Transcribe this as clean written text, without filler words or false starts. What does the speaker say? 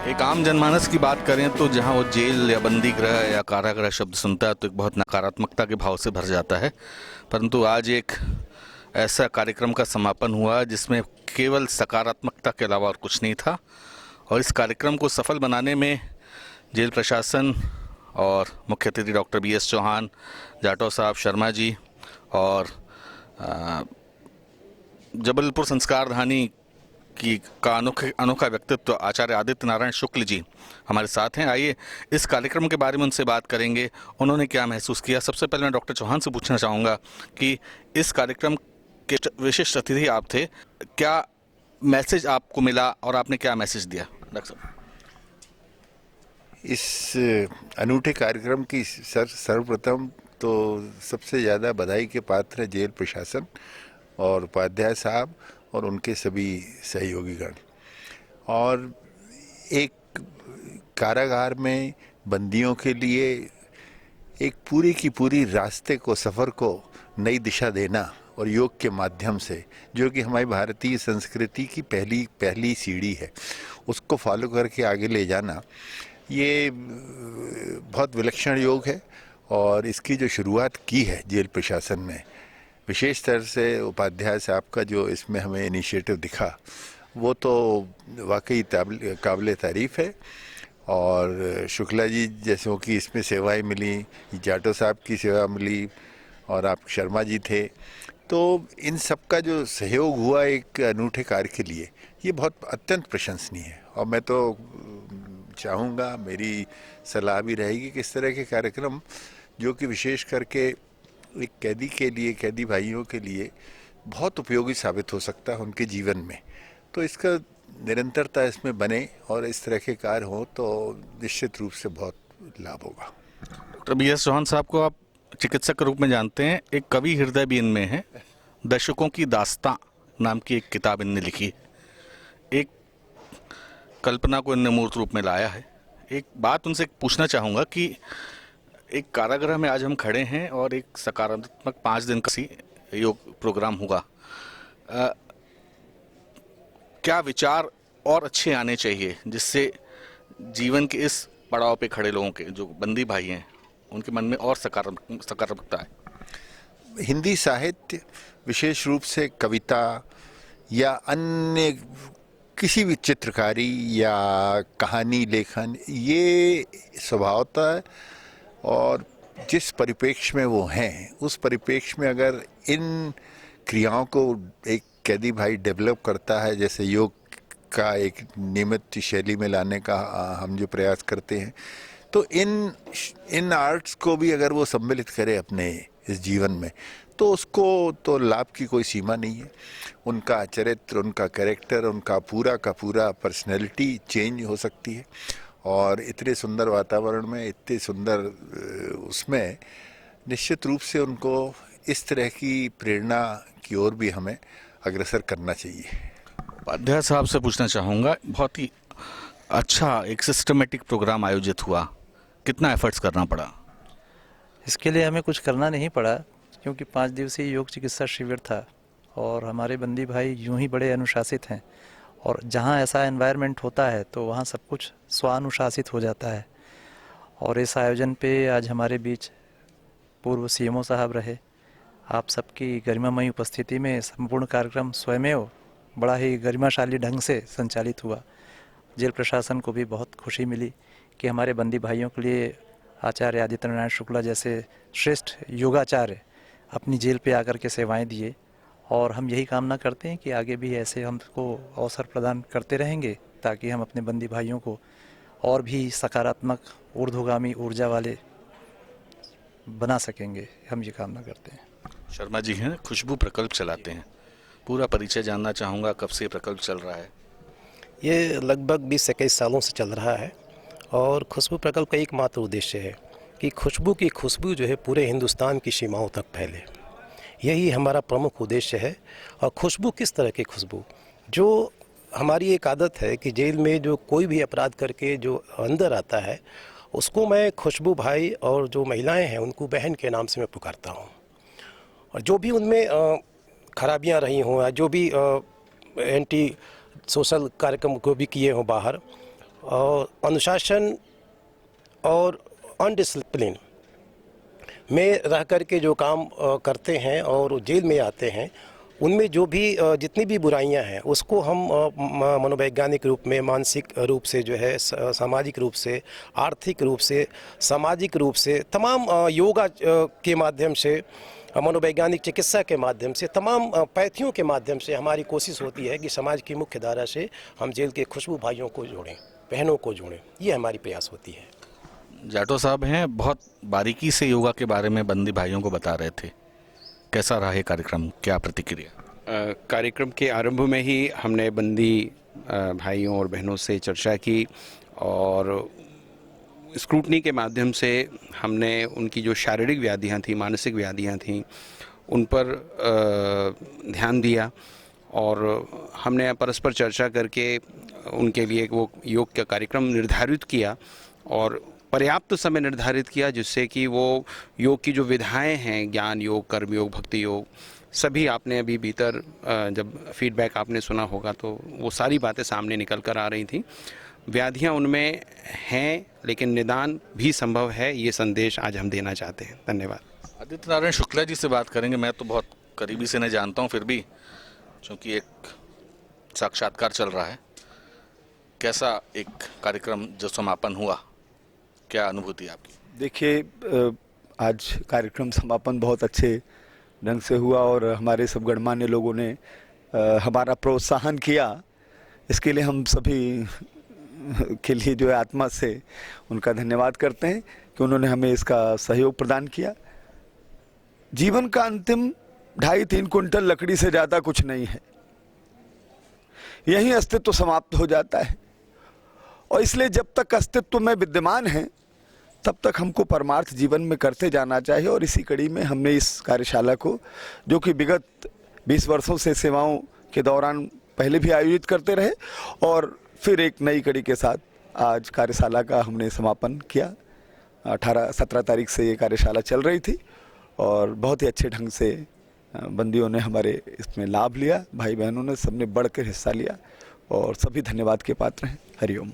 एक आम जनमानस की बात करें तो जहां वो जेल या बंदी गृह या कारागृह शब्द सुनता है तो एक बहुत नकारात्मकता के भाव से भर जाता है। परंतु आज एक ऐसा कार्यक्रम का समापन हुआ जिसमें केवल सकारात्मकता के अलावा और कुछ नहीं था, और इस कार्यक्रम को सफल बनाने में जेल प्रशासन और मुख्य अतिथि डॉक्टर BS चौहान, जाटव साहब, शर्मा जी और जबलपुर संस्कारधानी का अनोखा व्यक्तित्व आचार्य आदित्य नारायण शुक्ल जी हमारे साथ हैं। आइए इस कार्यक्रम के बारे में उनसे बात करेंगे, उन्होंने क्या महसूस किया। सबसे पहले मैं डॉक्टर चौहान से पूछना चाहूँगा कि इस कार्यक्रम के विशिष्ट अतिथि आप थे, क्या मैसेज आपको मिला और आपने क्या मैसेज दिया? डॉक्टर साहब, इस अनूठे कार्यक्रम की सर्वप्रथम तो सबसे ज़्यादा बधाई के पात्र है जेल प्रशासन और उपाध्याय साहब और उनके सभी सहयोगीगण। और एक कारागार में बंदियों के लिए एक पूरी की पूरी रास्ते को, सफ़र को नई दिशा देना और योग के माध्यम से, जो कि हमारी भारतीय संस्कृति की पहली सीढ़ी है, उसको फॉलो करके आगे ले जाना, ये बहुत विलक्षण योग है। और इसकी जो शुरुआत की है जेल प्रशासन में, विशेष तरह से उपाध्याय साहब का जो इसमें हमें इनिशिएटिव दिखा, वो तो वाकई काबिल तारीफ़ है। और शुक्ला जी जैसों की इसमें सेवाएं मिली, जाटव साहब की सेवा मिली और आप शर्मा जी थे, तो इन सब का जो सहयोग हुआ एक अनूठे कार्य के लिए, ये बहुत अत्यंत प्रशंसनीय है। और मैं तो चाहूँगा, मेरी सलाह भी रहेगी कि इस तरह के कार्यक्रम जो कि विशेष करके एक कैदी के लिए, कैदी भाइयों के लिए बहुत उपयोगी साबित हो सकता है उनके जीवन में, तो इसका निरंतरता इसमें बने और इस तरह के कार्य हो तो निश्चित रूप से बहुत लाभ होगा। डॉक्टर BS चौहान साहब को आप चिकित्सक के रूप में जानते हैं, एक कवि हृदय भी इनमें है। दशकों की दास्तां नाम की एक किताब इनने लिखी, एक कल्पना को इनने मूर्त रूप में लाया है। एक बात उनसे पूछना चाहूँगा कि एक कारागृह में आज हम खड़े हैं और एक सकारात्मक 5 दिन का योग प्रोग्राम हुआ, क्या विचार और अच्छे आने चाहिए जिससे जीवन के इस पड़ाव पे खड़े लोगों के, जो बंदी भाई हैं, उनके मन में और सकारात्मकता है? हिंदी साहित्य, विशेष रूप से कविता या अन्य किसी भी चित्रकारी या कहानी लेखन, ये स्वभावतः और जिस परिप्रेक्ष्य में वो हैं, उस परिप्रेक्ष्य में अगर इन क्रियाओं को एक कैदी भाई डेवलप करता है, जैसे योग का एक नियमित शैली में लाने का हम जो प्रयास करते हैं, तो इन आर्ट्स को भी अगर वो सम्मिलित करे अपने इस जीवन में, तो उसको तो लाभ की कोई सीमा नहीं है। उनका चरित्र, उनका कैरेक्टर, उनका पूरा का पूरा पर्सनैलिटी चेंज हो सकती है। और इतने सुंदर वातावरण में, इतने सुंदर उसमें निश्चित रूप से उनको इस तरह की प्रेरणा की ओर भी हमें अग्रसर करना चाहिए। उपाध्याय साहब से पूछना चाहूँगा, बहुत ही अच्छा एक सिस्टमेटिक प्रोग्राम आयोजित हुआ, कितना एफर्ट्स करना पड़ा? इसके लिए हमें कुछ करना नहीं पड़ा, क्योंकि 5 दिवसीय योग चिकित्सा शिविर था और हमारे बंदी भाई यूं ही बड़े अनुशासित हैं, और जहां ऐसा एनवायरनमेंट होता है तो वहां सब कुछ स्वानुशासित हो जाता है। और इस आयोजन पे आज हमारे बीच पूर्व CMO साहब रहे। आप सबकी गरिमामयी उपस्थिति में संपूर्ण कार्यक्रम स्वयमेव बड़ा ही गरिमाशाली ढंग से संचालित हुआ। जेल प्रशासन को भी बहुत खुशी मिली कि हमारे बंदी भाइयों के लिए आचार्य आदित्य नारायण शुक्ला जैसे श्रेष्ठ योगाचार्य अपनी जेल पे आकर के सेवाएं दिए। और हम यही कामना करते हैं कि आगे भी ऐसे हमको अवसर प्रदान करते रहेंगे, ताकि हम अपने बंदी भाइयों को और भी सकारात्मक, ऊर्ध्वगामी ऊर्जा वाले बना सकेंगे। हम ये कामना करते हैं। शर्मा जी हैं, खुशबू प्रकल्प चलाते हैं, पूरा परिचय जानना चाहूँगा, कब से प्रकल्प चल रहा है? ये लगभग 20-21 सालों से चल रहा है और खुशबू प्रकल्प का एकमात्र उद्देश्य है कि खुशबू की खुशबू जो है पूरे हिंदुस्तान की सीमाओं तक फैले। यही हमारा प्रमुख उद्देश्य है। और खुशबू किस तरह की खुशबू, जो हमारी एक आदत है कि जेल में जो कोई भी अपराध करके जो अंदर आता है, उसको मैं खुशबू भाई और जो महिलाएं हैं उनको बहन के नाम से मैं पुकारता हूँ। और जो भी उनमें खराबियाँ रही हों या जो भी एंटी सोशल कार्यक्रम को भी किए हों बाहर, और अनुशासन और अनडिसिप्लिन में रह कर के जो काम करते हैं और जेल में आते हैं, उनमें जो भी जितनी भी बुराइयां हैं उसको हम मनोवैज्ञानिक रूप में, मानसिक रूप से जो है, सामाजिक रूप से, आर्थिक रूप से, सामाजिक रूप से, तमाम योगा के माध्यम से, मनोवैज्ञानिक चिकित्सा के माध्यम से, तमाम पैथियों के माध्यम से हमारी कोशिश होती है कि समाज की मुख्य धारा से हम जेल के खुशबू भाइयों को जोड़ें, बहनों को जोड़ें। ये हमारी प्रयास होती है। जाटो साहब हैं, बहुत बारीकी से योगा के बारे में बंदी भाइयों को बता रहे थे। कैसा रहा ये कार्यक्रम, क्या प्रतिक्रिया? कार्यक्रम के आरंभ में ही हमने बंदी भाइयों और बहनों से चर्चा की और स्क्रूटनी के माध्यम से हमने उनकी जो शारीरिक व्याधियां थी, मानसिक व्याधियां थी, उन पर ध्यान दिया और हमने परस्पर चर्चा करके उनके लिए वो योग का कार्यक्रम निर्धारित किया और पर्याप्त समय निर्धारित किया, जिससे कि वो योग की जो विधाएं हैं, ज्ञान योग, कर्म योग, भक्ति योग, सभी आपने अभी भीतर जब फीडबैक आपने सुना होगा तो वो सारी बातें सामने निकल कर आ रही थी। व्याधियां उनमें हैं लेकिन निदान भी संभव है, ये संदेश आज हम देना चाहते हैं। धन्यवाद। आदित्य नारायण शुक्ला जी से बात करेंगे। मैं तो बहुत करीबी से नहीं जानता हूँ, फिर भी चूँकि एक साक्षात्कार चल रहा है, कैसा एक कार्यक्रम जो समापन हुआ, क्या अनुभूति आपकी? देखिए, आज कार्यक्रम समापन बहुत अच्छे ढंग से हुआ और हमारे सब गणमान्य लोगों ने हमारा प्रोत्साहन किया। इसके लिए हम सभी के लिए जो है आत्मा से उनका धन्यवाद करते हैं कि उन्होंने हमें इसका सहयोग प्रदान किया। जीवन का अंतिम 2.5-3 कुंटल लकड़ी से ज़्यादा कुछ नहीं है, यही अस्तित्व समाप्त हो जाता है और इसलिए जब तक अस्तित्व में विद्यमान है तब तक हमको परमार्थ जीवन में करते जाना चाहिए। और इसी कड़ी में हमने इस कार्यशाला को, जो कि विगत 20 वर्षों से सेवाओं के दौरान पहले भी आयोजित करते रहे और फिर एक नई कड़ी के साथ आज कार्यशाला का हमने समापन किया। 18-17 तारीख से ये कार्यशाला चल रही थी और बहुत ही अच्छे ढंग से बंदियों ने हमारे इसमें लाभ लिया, भाई बहनों ने सबने बढ़कर हिस्सा लिया और सभी धन्यवाद के पात्र हैं। हरिओम।